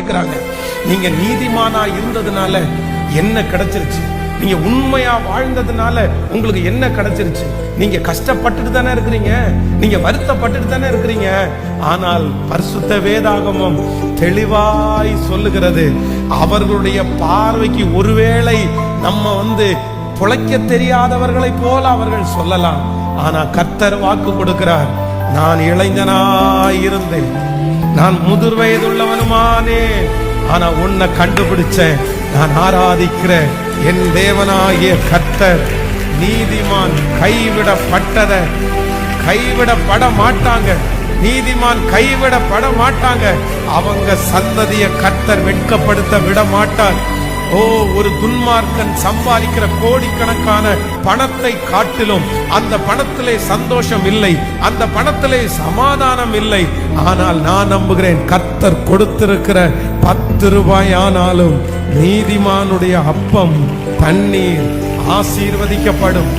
கேட்கிறாங்க. நீங்க நீதிமானா இருந்ததுனால என்ன கிடைச்சிருச்சு? நீங்க உண்மையா வாழ்ந்ததுனால உங்களுக்கு என்ன கிடைச்சிருச்சு? நீங்க கஷ்டப்பட்டுட்டு தானே இருக்கிறீங்க, நீங்க வருத்தப்பட்டுட்டு தானே இருக்கிறீங்க. ஆனால் பரிசுத்த வேதாகமம் தெளிவாய் சொல்லுகிறது, அவர்களுடைய பார்வைக்கு ஒருவேளை நம்ம பொழைக்க தெரியாதவர்களை போல அவர்கள் சொல்லலாம். ஆனா கர்த்தர் வாக்கு கொடுக்கிறார், நான் இளைஞனாய் இருந்தேன், நான் முதிர் வயதுள்ளவனுமானேன், ஆனா உன்னை கண்டுபிடிச்சேன். நான் ஆராதிக்கிற என் தேவனாகிய கர்த்தர் நீதிமான் கைவிடப்பட மாட்டாங்க. நீதிமான் கைவிடப்பட மாட்டாங்க. அவங்க சந்ததிய கர்த்தர் வெட்கப்படுத்த விட மாட்டார். ஒரு துன்மார்க்கன் சம்பாதிக்கிற கோடிக்கணக்கான பணத்தை காட்டிலும் அந்த பணத்திலே சந்தோஷம் இல்லை, அந்த பணத்திலே சமாதானம் இல்லை. ஆனால் நான் நம்புகிறேன், கர்த்தர் கொடுத்திருக்கிற 10 ரூபாய் ஆனாலும் நீதிமானுடைய அப்பம் தண்ணீர் ஆசீர்வதிக்கப்படும்.